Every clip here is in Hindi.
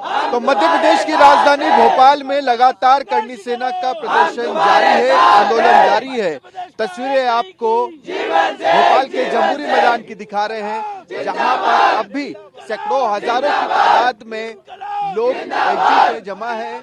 तो मध्य प्रदेश की राजधानी भोपाल में लगातार करनी सेना का प्रदर्शन जारी है, आंदोलन जारी है। तस्वीरें आपको भोपाल के जम्बूरी मैदान की दिखा रहे हैं, जहां पर अब भी सैकड़ों हजारों की तादाद में लोग एकजुट है, जमा है।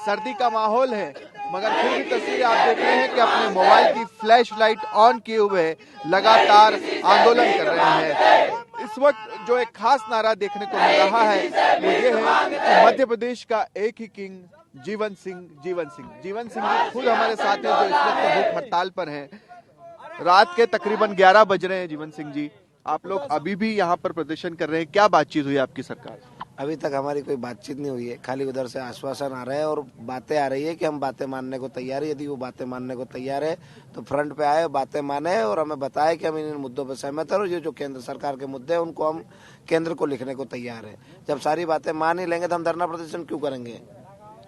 सर्दी का माहौल है, मगर फिर भी तस्वीरें आप देख रहे हैं कि अपने मोबाइल की फ्लैश लाइट ऑन किए हुए लगातार आंदोलन कर रहे हैं। इस वक्त जो एक खास नारा देखने को मिल रहा है वो ये है कि मध्य प्रदेश का एक ही किंग जीवन सिंह। जीवन सिंह जी खुद हमारे साथ हैं, जो इस वक्त भूख हड़ताल पर हैं। रात के तकरीबन 11 बज रहे हैं। जीवन सिंह जी, आप लोग अभी भी यहाँ पर प्रदर्शन कर रहे हैं, क्या बातचीत हुई आपकी सरकार? अभी तक हमारी कोई बातचीत नहीं हुई है, खाली उधर से आश्वासन आ रहा है और बातें आ रही है कि हम बातें मानने को तैयार है। यदि वो बातें मानने को तैयार है तो फ्रंट पे आए, बातें माने और हमें बताए कि हम इन मुद्दों पर सहमत है और ये जो केंद्र सरकार के मुद्दे हैं उनको हम केंद्र को लिखने को तैयार है। जब सारी बातें मान ही लेंगे तो हम धरना प्रदर्शन क्यों करेंगे?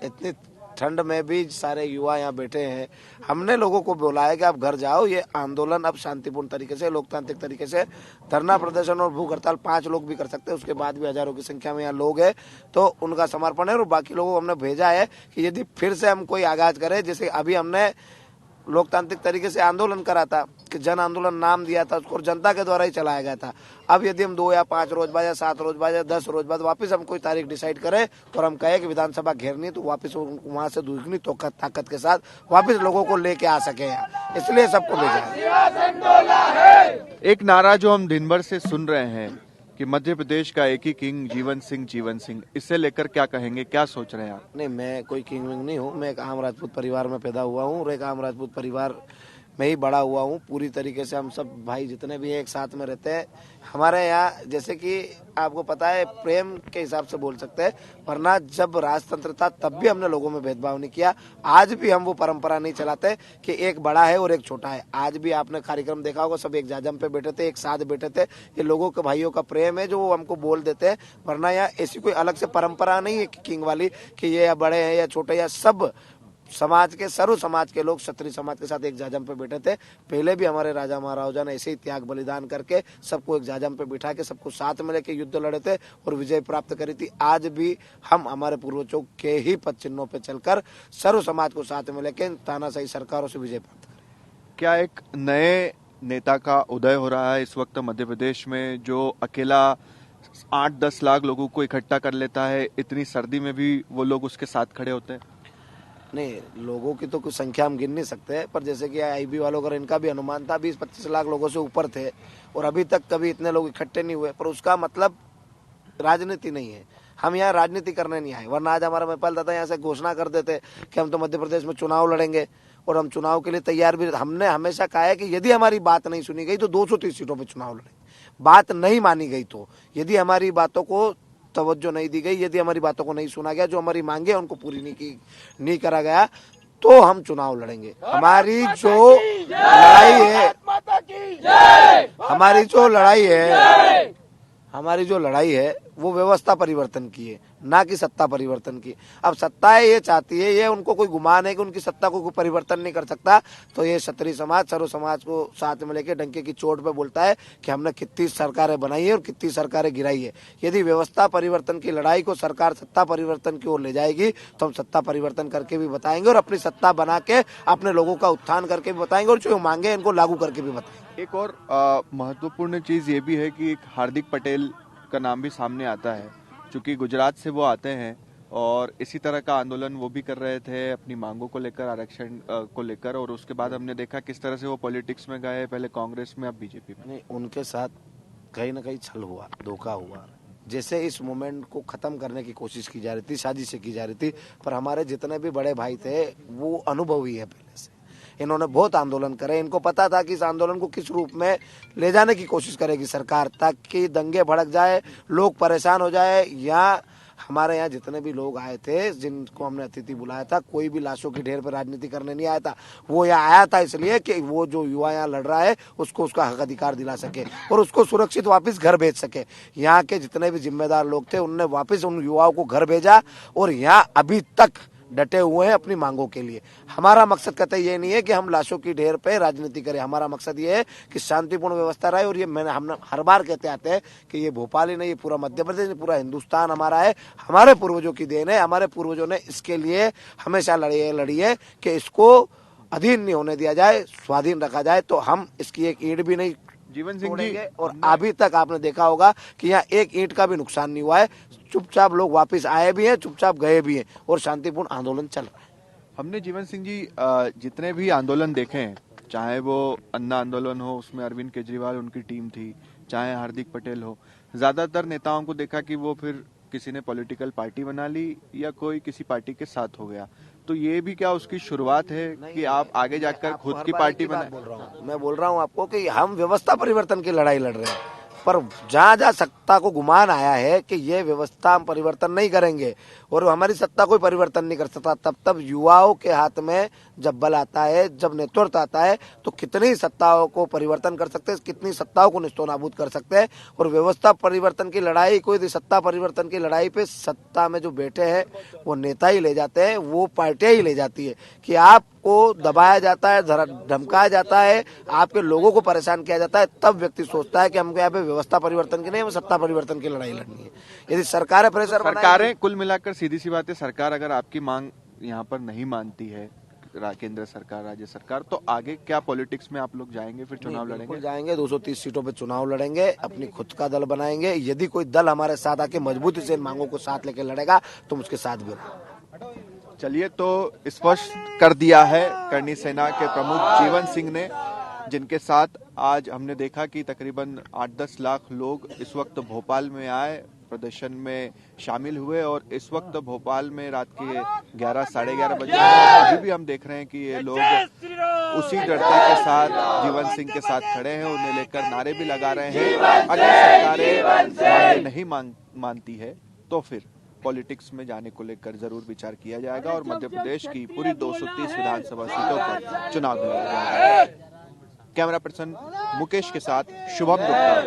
इतनी ठंड में भी सारे युवा यहाँ बैठे हैं। हमने लोगों को बोला है कि आप घर जाओ, ये आंदोलन अब शांतिपूर्ण तरीके से, लोकतांत्रिक तरीके से धरना प्रदर्शन और भूख हड़ताल 5 लोग भी कर सकते हैं, उसके बाद भी हजारों की संख्या में यहाँ लोग हैं तो उनका समर्पण है। और बाकी लोगों को हमने भेजा है कि यदि फिर से हम कोई आगाज करें, जैसे अभी हमने लोकतांत्रिक तरीके से आंदोलन करा था कि जन आंदोलन नाम दिया था उसको, जनता के द्वारा ही चलाया गया था। अब यदि हम 2 या 5 रोज बाद या 7 रोज बाद या 10 रोज बाद वापस हम कोई तारीख डिसाइड करें और हम कहें कि विधानसभा घेरनी, तो वापस वहां से दुगनी ताकत के साथ वापस लोगों को लेके आ सके, इसलिए सबको भेजा है। एक नारा जो हम दिन भर से सुन रहे हैं कि मध्य प्रदेश का एक ही किंग जीवन सिंह, इससे लेकर क्या कहेंगे, क्या सोच रहे हैं आप? नहीं, मैं कोई किंग विंग नहीं हूँ, मैं एक आम राजपूत परिवार में पैदा हुआ हूँ और एक आम राजपूत परिवार में ही बड़ा हुआ हूँ। पूरी तरीके से हम सब भाई जितने भी एक साथ में रहते हैं। हमारे यहाँ जैसे कि आपको पता है प्रेम के हिसाब से बोल सकते हैं, वरना जब राजतंत्र था तब भी हमने लोगों में भेदभाव नहीं किया। आज भी हम वो परंपरा नहीं चलाते कि एक बड़ा है और एक छोटा है। आज भी आपने कार्यक्रम देखा होगा, सब एक जाजम पे बैठे थे, एक साथ बैठे थे। ये लोगों के भाइयों का प्रेम है जो वो हमको बोल देते हैं, वरना यहाँ ऐसी कोई अलग से परंपरा नहीं है किंग वाली कि ये बड़े हैं या छोटे, या सब समाज के, सर्व समाज के लोग क्षत्रिय समाज के साथ एक जाजम पे बैठे थे। पहले भी हमारे राजा महाराजा ने ऐसे ही त्याग बलिदान करके सबको एक जाजम पे बिठा के सबको साथ में लेके युद्ध लड़े थे और विजय प्राप्त करी थी। आज भी हम हमारे पूर्वजों के ही पद चिन्हों पे चलकर सर्व समाज को साथ में लेके तानाशाही सरकारों से विजय प्राप्त करें। क्या एक नए नेता का उदय हो रहा है इस वक्त मध्य प्रदेश में, जो अकेला 8-10 लाख लोगों को इकट्ठा कर लेता है, इतनी सर्दी में भी वो लोग उसके साथ खड़े होते हैं? नहीं, लोगों की तो कुछ संख्या हम गिन नहीं सकते, पर जैसे कि आईबी वालों का इनका भी अनुमान था 20-25 लाख लोगों से ऊपर थे और अभी तक कभी इतने लोग इकट्ठे नहीं हुए। पर उसका मतलब राजनीति नहीं है, हम यहाँ राजनीति करने नहीं आए। वरना आज हमारा महिपाल दादा यहाँ से घोषणा कर देते कि हम तो मध्य प्रदेश में चुनाव लड़ेंगे और हम चुनाव के लिए तैयार भी। हमने हमेशा कहा है कि यदि हमारी बात नहीं सुनी गई तो 230 सीटों पर चुनाव लड़ेंगे। बात नहीं मानी गई तो, यदि हमारी बातों को तवज्जो नहीं दी गई, यदि हमारी बातों को नहीं सुना गया, जो हमारी मांगे उनको पूरी नहीं करा गया, तो हम चुनाव लड़ेंगे। हमारी जो लड़ाई है वो व्यवस्था परिवर्तन की है, ना कि सत्ता परिवर्तन की। अब सत्ता ये चाहती है, ये उनको कोई गुमान है कि उनकी सत्ता को कोई परिवर्तन नहीं कर सकता, तो ये क्षत्रिय समाज सर्व समाज को साथ में लेके डंके की चोट पे बोलता है कि हमने कितनी सरकारें बनाई है और कितनी सरकारें गिराई है। यदि व्यवस्था परिवर्तन की लड़ाई को सरकार सत्ता परिवर्तन की ओर ले जाएगी तो हम सत्ता परिवर्तन करके भी बताएंगे और अपनी सत्ता बना के अपने लोगों का उत्थान करके भी बताएंगे और जो मांगे इनको लागू करके भी बताएंगे। एक और महत्वपूर्ण चीज ये भी है कि एक हार्दिक पटेल का नाम भी सामने आता है, क्योंकि गुजरात से वो आते हैं और इसी तरह का आंदोलन वो भी कर रहे थे अपनी मांगों को लेकर, आरक्षण को लेकर, और उसके बाद हमने देखा किस तरह से वो पॉलिटिक्स में गए, पहले कांग्रेस में, अब बीजेपी में। नहीं, उनके साथ कहीं ना कहीं छल हुआ, धोखा हुआ। जैसे इस मूवमेंट को खत्म करने की कोशिश की जा रही थी, साजिशें की जा रही थी, पर हमारे जितने भी बड़े भाई थे वो अनुभवी है पहले से। इन्होंने बहुत आंदोलन करे, इनको पता था कि इस आंदोलन को किस रूप में ले जाने की कोशिश करेगी सरकार, ताकि दंगे भड़क जाए, लोग परेशान हो जाए। या हमारे यहाँ जितने भी लोग आए थे, जिनको हमने अतिथि बुलाया था, कोई भी लाशों की ढेर पर राजनीति करने नहीं आया था। वो यहाँ आया था इसलिए कि वो जो युवा यहाँ लड़ रहा है उसको उसका हक अधिकार दिला सके और उसको सुरक्षित वापस घर भेज सके। यहाँ के जितने भी जिम्मेदार लोग थे उनने वापस उन युवाओं को घर भेजा और यहाँ अभी तक डटे हुए हैं अपनी मांगों के लिए। हमारा मकसद कतई ये नहीं है कि हम लाशों की ढेर पे राजनीति करें। हमारा मकसद ये है कि शांतिपूर्ण व्यवस्था रहे। और ये हम हर बार कहते आते हैं कि ये भोपाल ही नहीं, ये पूरा मध्य प्रदेश, पूरा हिंदुस्तान हमारा है, हमारे पूर्वजों की देन है। हमारे पूर्वजों ने इसके लिए हमेशा लड़ी है कि इसको अधीन नहीं होने दिया जाए, स्वाधीन रखा जाए। तो हम इसकी एक ईंट भी नहीं जीवन सिंह जी, तोड़ेंगे। और अभी तक आपने देखा होगा कि यहाँ एक ईंट का भी नुकसान नहीं हुआ है। चुपचाप लोग वापस आए भी हैं, चुपचाप गए भी हैं और शांतिपूर्ण आंदोलन चल रहा है। हमने जीवन सिंह जी जितने भी आंदोलन देखे हैं, चाहे वो अन्ना आंदोलन हो, उसमें अरविंद केजरीवाल उनकी टीम थी, चाहे हार्दिक पटेल हो, ज्यादातर नेताओं को देखा कि वो फिर किसी ने पॉलिटिकल पार्टी बना ली या कोई किसी पार्टी के साथ हो गया। तो ये भी क्या उसकी शुरुआत है कि आप आगे जाकर खुद की पार्टी बनाए? मैं बोल रहा हूँ आपको कि हम व्यवस्था परिवर्तन की लड़ाई लड़ रहे हैं, पर जहाँ जहाँ सत्ता को गुमान आया है कि ये व्यवस्था हम परिवर्तन नहीं करेंगे और हमारी सत्ता कोई परिवर्तन नहीं कर सकता, तब युवाओं के हाथ में जब बल आता है, जब नेतृत्व आता है, तो कितनी सत्ताओं को परिवर्तन कर सकते हैं, कितनी सत्ताओं को निस्तोनाबूद कर सकते हैं। और व्यवस्था परिवर्तन की लड़ाई कोई सत्ता परिवर्तन की लड़ाई पे सत्ता में जो बैठे हैं वो नेता ही ले जाते हैं, वो पार्टियां ही ले जाती है कि आपको दबाया जाता है, धमकाया जाता है, आपके लोगों को परेशान किया जाता है, तब व्यक्ति सोचता है कि हमको यहाँ पे व्यवस्था परिवर्तन की नहीं, हमें सत्ता परिवर्तन की लड़ाई लड़नी है। यदि सरकारें प्रेशर सरकारें कुल मिलाकर सीधी सी बात है, सरकार अगर आपकी मांग यहाँ पर नहीं मानती है, केंद्र सरकार, राज्य सरकार, तो आगे क्या पॉलिटिक्स में आप लोग जाएंगे, फिर चुनाव लड़ेंगे? जाएंगे 230 सीटों पे चुनाव लड़ेंगे, अपनी खुद का दल बनाएंगे। यदि कोई दल हमारे साथ आके मजबूती से इन मांगों को साथ लेके लड़ेगा तो हम उसके साथ भी होंगे। चलिए, तो स्पष्ट कर दिया है करणी सेना के प्रमुख जीवन सिंह ने, जिनके साथ आज हमने देखा कि तकरीबन 8-10 लाख लोग इस वक्त भोपाल में आए, प्रदर्शन में शामिल हुए। और इस वक्त भोपाल में रात के 11 साढ़े 11 बजे अभी भी हम देख रहे हैं कि ये लोग उसी दृढ़ता के साथ जीवन सिंह के साथ खड़े हैं, उन्हें लेकर नारे भी लगा रहे हैं। अगर सरकारें मांगे नहीं मानती है तो फिर पॉलिटिक्स में जाने को लेकर जरूर विचार किया जाएगा और मध्य प्रदेश की पूरी 230 विधानसभा सीटों पर चुनाव दिया जाएगा। कैमरा पर्सन मुकेश के साथ शुभम गुप्ता,